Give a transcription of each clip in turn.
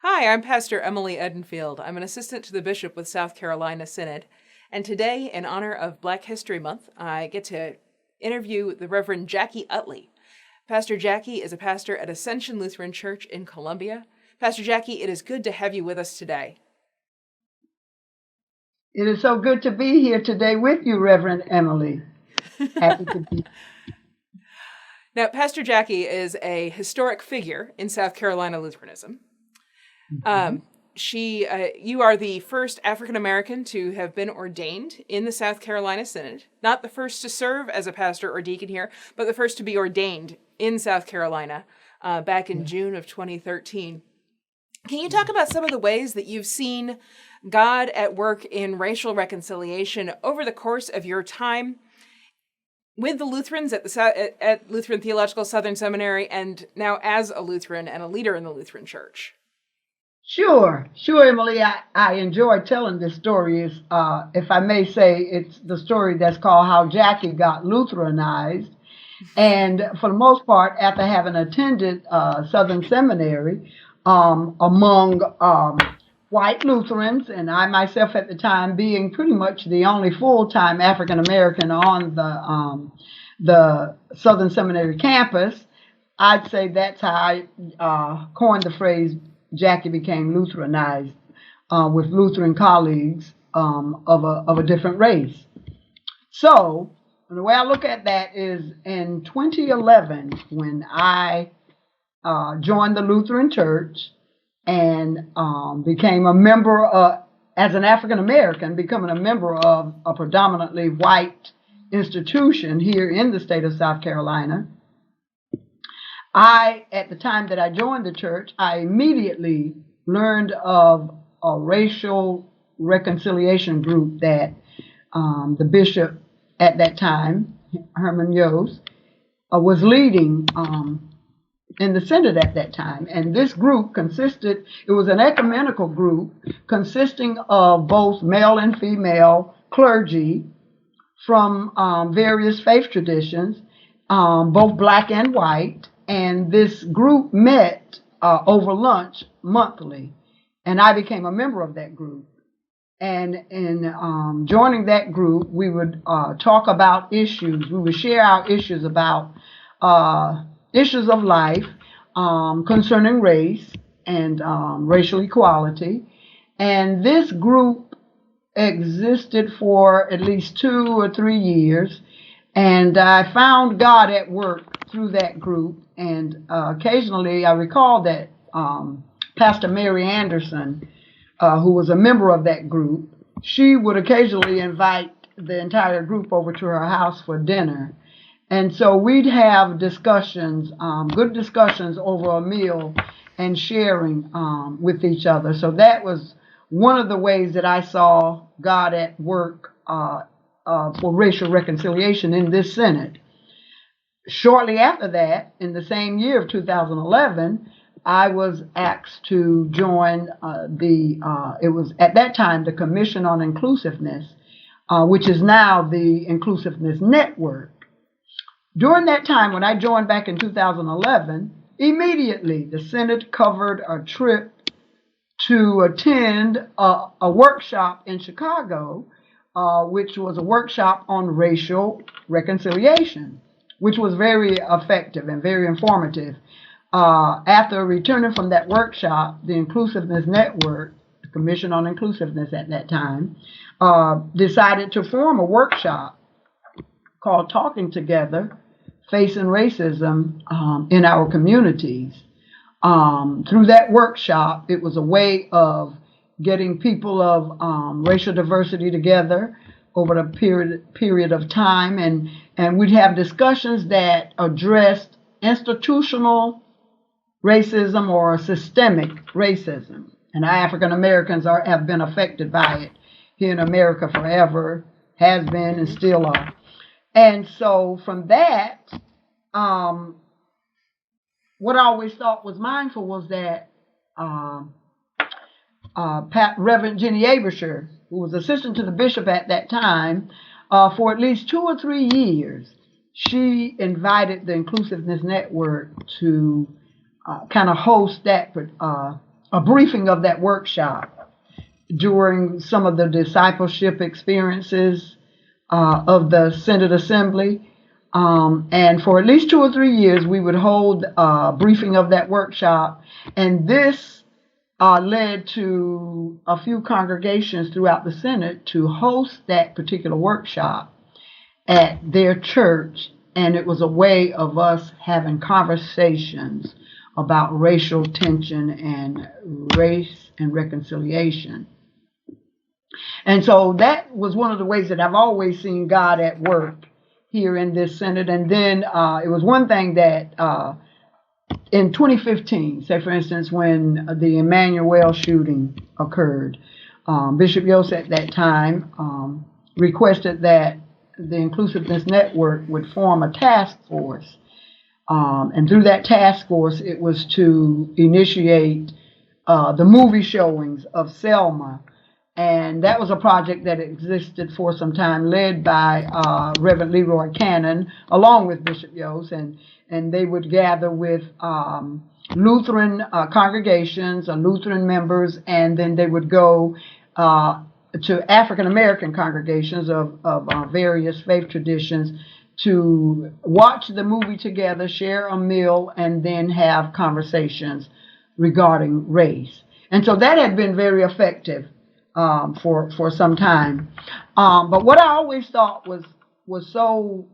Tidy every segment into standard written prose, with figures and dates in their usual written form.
Hi, I'm Pastor Emily Edenfield. I'm an assistant to the bishop with South Carolina Synod. And today, in honor of Black History Month, I get to interview the Reverend Jackie Utley. Pastor Jackie is a pastor at Ascension Lutheran Church in Columbia. Pastor Jackie, it is good to have you with us today. It is so good to be here today with you, Reverend Emily. Happy to be. Now, Pastor Jackie is a historic figure in South Carolina Lutheranism. You are the first African American to have been ordained in the South Carolina Synod. Not the first to serve as a pastor or deacon here, but the first to be ordained in South Carolina back in June of 2013. Can you talk about some of the ways that you've seen God at work in racial reconciliation over the course of your time with the Lutherans at Lutheran Theological Southern Seminary, and now as a Lutheran and a leader in the Lutheran Church? Sure, Emily. I enjoy telling this story. If I may say, it's the story that's called How Jackie Got Lutheranized. And for the most part, after having attended Southern Seminary among white Lutherans, and I myself at the time being pretty much the only full-time African American on the Southern Seminary campus, I'd say that's how I coined the phrase Jackie became Lutheranized with Lutheran colleagues of a different race. So the way I look at that is in 2011, when I joined the Lutheran Church and became a member as an African American, becoming a member of a predominantly white institution here in the state of South Carolina. At the time that I joined the church, I immediately learned of a racial reconciliation group that the bishop at that time, Herman Yost, was leading in the Synod at that time. And this group it was an ecumenical group consisting of both male and female clergy from various faith traditions, both black and white. And this group met over lunch monthly, and I became a member of that group. And in joining that group, we would talk about issues. We would share our issues about issues of life concerning race and racial equality. And this group existed for at least 2 or 3 years, and I found God at work through that group. And occasionally I recall that Pastor Mary Anderson, who was a member of that group, she would occasionally invite the entire group over to her house for dinner. And so we'd have discussions, good discussions over a meal and sharing with each other. So that was one of the ways that I saw God at work for racial reconciliation in this Synod. Shortly after that, in the same year of 2011, I was asked to join it was at that time the Commission on Inclusiveness, which is now the Inclusiveness Network. During that time, when I joined back in 2011, immediately the Synod covered a trip to attend a workshop in Chicago, which was a workshop on racial reconciliation, which was very effective and very informative. After returning from that workshop, the Inclusiveness Network, the Commission on Inclusiveness at that time, decided to form a workshop called Talking Together, Facing Racism in Our Communities. Through that workshop, it was a way of getting people of racial diversity together over a period of time, and we'd have discussions that addressed institutional racism or systemic racism. And African Americans have been affected by it here in America forever, has been and still are. And so from that, what I always thought was mindful was that Reverend Jenny Abersher, who was assistant to the bishop at that time, for at least 2 or 3 years, she invited the Inclusiveness Network to kind of host that a briefing of that workshop during some of the discipleship experiences of the Synod Assembly. And for at least 2 or 3 years, we would hold a briefing of that workshop. And this led to a few congregations throughout the Synod to host that particular workshop at their church. And it was a way of us having conversations about racial tension and race and reconciliation. And so that was one of the ways that I've always seen God at work here in this Synod. And then it was one thing that in 2015, say for instance, when the Emmanuel shooting occurred, Bishop Yost at that time requested that the Inclusiveness Network would form a task force. And through that task force, it was to initiate the movie showings of Selma. And that was a project that existed for some time, led by Reverend Leroy Cannon, along with Bishop Yost. And they would gather with Lutheran congregations, Lutheran members, and then they would go to African American congregations of various faith traditions to watch the movie together, share a meal, and then have conversations regarding race. And so that had been very effective for some time. But what I always thought was so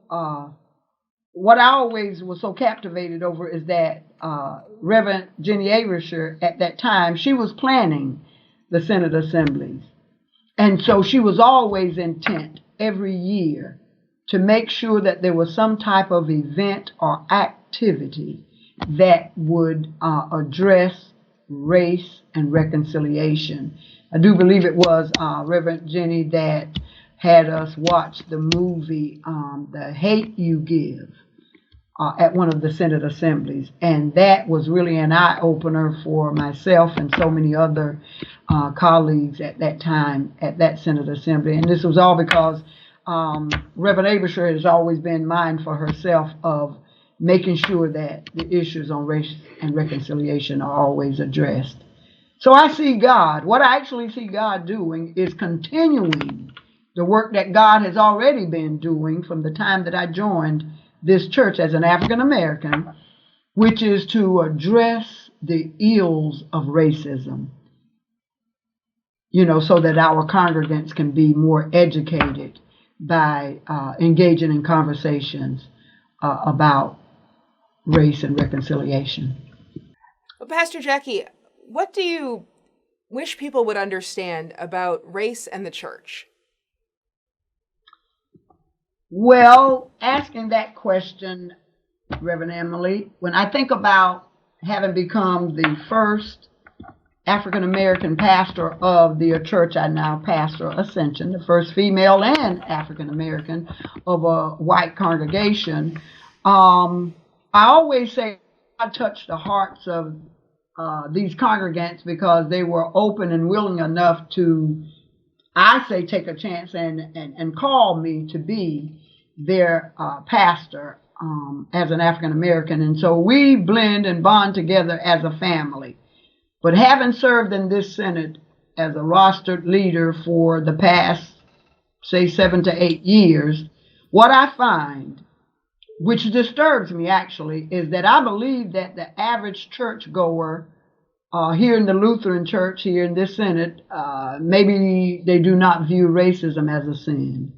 captivated over is that Reverend Jenny Aversher at that time, she was planning the Synod assemblies. And so she was always intent every year to make sure that there was some type of event or activity that would address race and reconciliation. I do believe it was Reverend Jenny that had us watch the movie The Hate You Give at one of the Synod assemblies. And that was really an eye-opener for myself and so many other colleagues at that time at that Synod assembly. And this was all because Reverend Aversher has always been mindful herself of making sure that the issues on race and reconciliation are always addressed. So I see God. What I actually see God doing is continuing the work that God has already been doing from the time that I joined this church as an African American, which is to address the ills of racism, so that our congregants can be more educated by engaging in conversations about race and reconciliation. Well, Pastor Jackie, what do you wish people would understand about race and the church? Well, asking that question, Reverend Emily, when I think about having become the first African American pastor of the church I now pastor, Ascension, the first female and African American of a white congregation, I always say I touched the hearts of these congregants because they were open and willing enough to, I say, take a chance and call me to be their pastor as an African American. And so we blend and bond together as a family. But having served in this Synod as a rostered leader for the past, say, 7 to 8 years, what I find, which disturbs me actually, is that I believe that the average churchgoer here in the Lutheran Church, here in this Synod, maybe they do not view racism as a sin.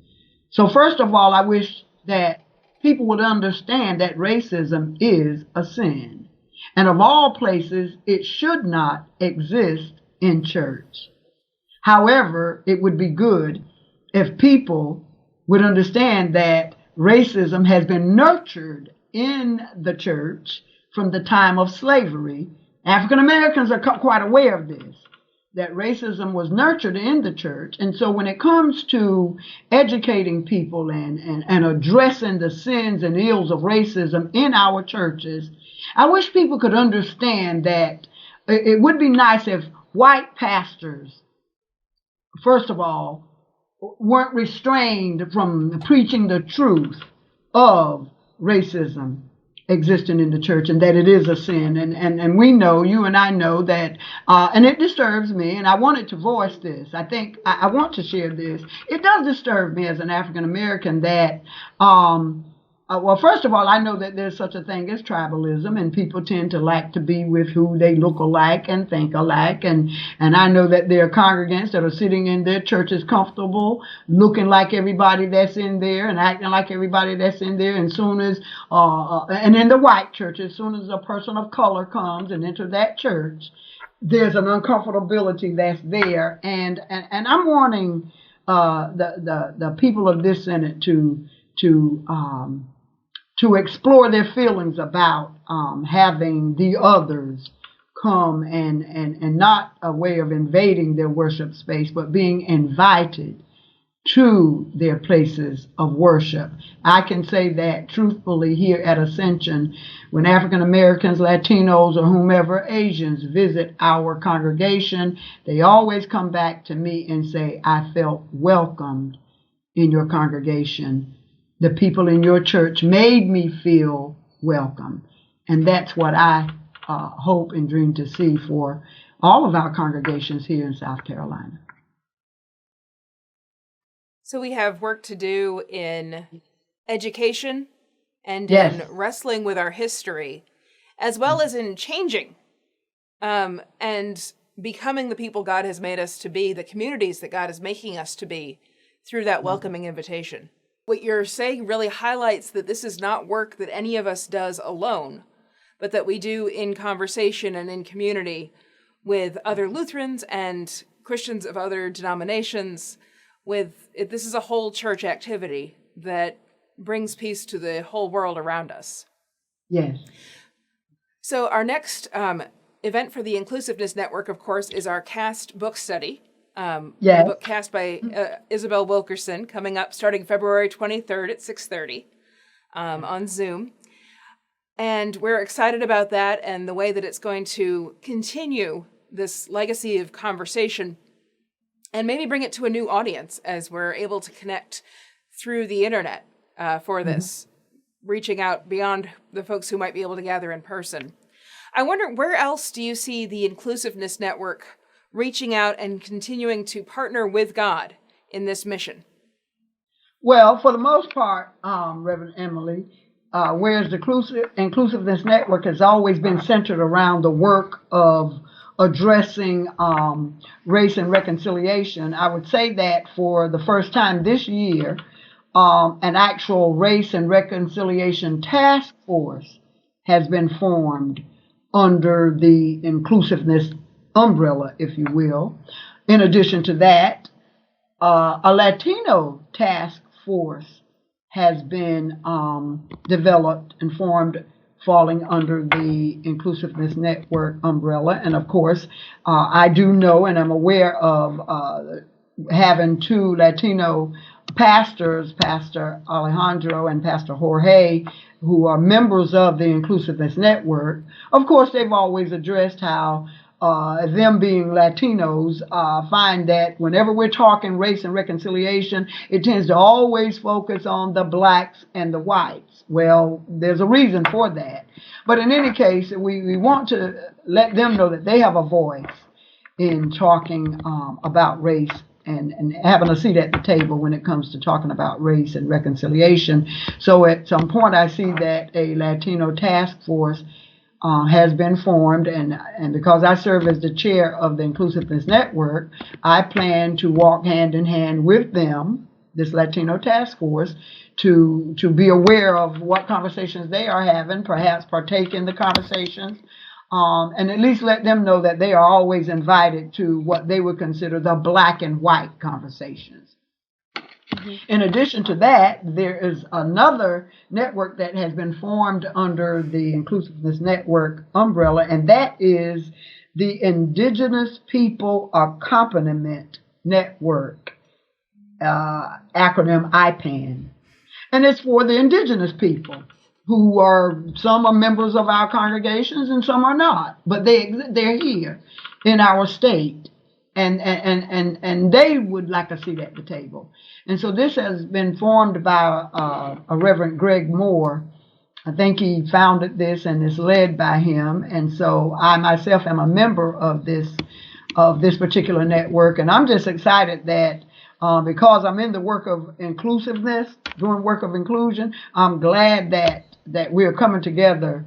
So first of all, I wish that people would understand that racism is a sin. And of all places, it should not exist in church. However, it would be good if people would understand that racism has been nurtured in the church from the time of slavery. African Americans are quite aware of this, that racism was nurtured in the church. And so when it comes to educating people and addressing the sins and ills of racism in our churches, I wish people could understand that it would be nice if white pastors, first of all, weren't restrained from preaching the truth of racism existing in the church, and that it is a sin. And we know, you and I know that, and it disturbs me, and I wanted to voice this. I think I want to share this. It does disturb me as an African American that, well, first of all, I know that there's such a thing as tribalism, and people tend to like to be with who they look alike and think alike. And I know that there are congregants that are sitting in their churches comfortable, looking like everybody that's in there and acting like everybody that's in there. And soon as, and in the white church, as soon as a person of color comes and enters that church, there's an uncomfortability that's there. And I'm wanting the people of this Synod to explore their feelings about having the others come and not a way of invading their worship space, but being invited to their places of worship. I can say that truthfully here at Ascension, when African Americans, Latinos, or whomever, Asians visit our congregation, they always come back to me and say, I felt welcomed in your congregation. The people in your church made me feel welcome. And that's what I hope and dream to see for all of our congregations here in South Carolina. So we have work to do in education and Yes. in wrestling with our history, as well as in changing and becoming the people God has made us to be, the communities that God is making us to be through that welcoming invitation. What you're saying really highlights that this is not work that any of us does alone, but that we do in conversation and in community with other Lutherans and Christians of other denominations. This is a whole church activity that brings peace to the whole world around us. Yes. So our next event for the Inclusiveness Network, of course, is our CAST book study. Yes. The book Cast by Isabel Wilkerson, coming up starting February 23rd at 6:30 on Zoom. And we're excited about that and the way that it's going to continue this legacy of conversation and maybe bring it to a new audience as we're able to connect through the internet for this, reaching out beyond the folks who might be able to gather in person. I wonder, where else do you see the Inclusiveness Network reaching out and continuing to partner with God in this mission? Well, for the most part, Reverend Emily, whereas the Inclusiveness Network has always been centered around the work of addressing race and reconciliation, I would say that for the first time this year, an actual race and reconciliation task force has been formed under the inclusiveness umbrella, if you will. In addition to that, a Latino task force has been developed and formed, falling under the Inclusiveness Network umbrella. And of course, I do know and I'm aware of having two Latino pastors, Pastor Alejandro and Pastor Jorge, who are members of the Inclusiveness Network. Of course, they've always addressed how them being Latinos, find that whenever we're talking race and reconciliation, it tends to always focus on the blacks and the whites. Well, there's a reason for that. But in any case, we want to let them know that they have a voice in talking about race and having a seat at the table when it comes to talking about race and reconciliation. So at some point, I see that a Latino task force has been formed, and because I serve as the chair of the Inclusiveness Network, I plan to walk hand in hand with them, this Latino task force, to be aware of what conversations they are having, perhaps partake in the conversations, and at least let them know that they are always invited to what they would consider the black and white conversations. In addition to that, there is another network that has been formed under the Inclusiveness Network umbrella, and that is the Indigenous People Accompaniment Network, acronym IPAN. And it's for the indigenous people who are, some are members of our congregations and some are not, but they're here in our state. And they would like a seat at the table. And so this has been formed by a Reverend Greg Moore, I think he founded this and is led by him. And so I myself am a member of this particular network. And I'm just excited that because I'm in the work of inclusiveness, doing work of inclusion, I'm glad that we're coming together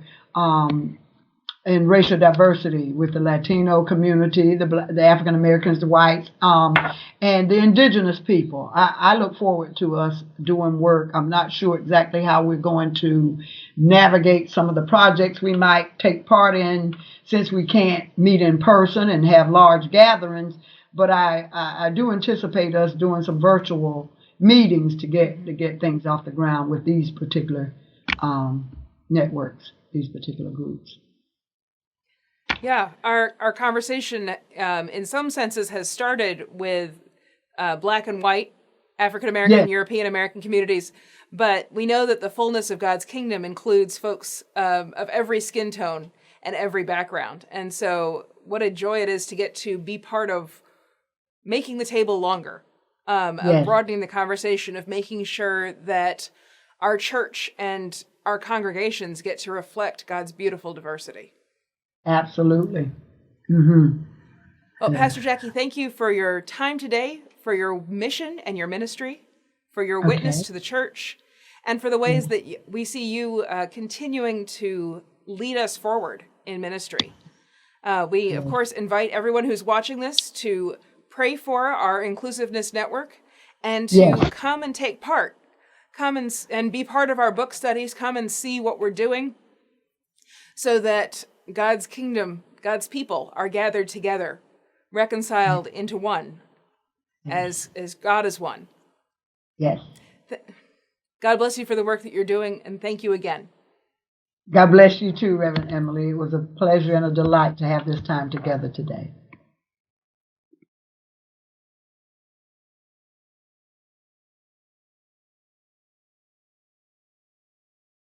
in racial diversity with the Latino community, the African Americans, the whites, and the Indigenous people. I look forward to us doing work. I'm not sure exactly how we're going to navigate some of the projects we might take part in, since we can't meet in person and have large gatherings. But I do anticipate us doing some virtual meetings to get things off the ground with these particular networks, these particular groups. Yeah, our conversation, in some senses, has started with Black and white, African American, Yes. European American communities, but we know that the fullness of God's kingdom includes folks of every skin tone and every background. And so, what a joy it is to get to be part of making the table longer, of Yes. broadening the conversation, of making sure that our church and our congregations get to reflect God's beautiful diversity. Absolutely. Mm-hmm. Well, Pastor Jackie, thank you for your time today, for your mission and your ministry, for your witness Okay. to the church, and for the ways that we see you continuing to lead us forward in ministry. We, of course, invite everyone who's watching this to pray for our Inclusiveness Network and to Yes. come and take part. Come and be part of our book studies. Come and see what we're doing so that God's kingdom, God's people are gathered together, reconciled into one, as God is one. Yes. God bless you for the work that you're doing, and thank you again. God bless you too, Reverend Emily. It was a pleasure and a delight to have this time together today.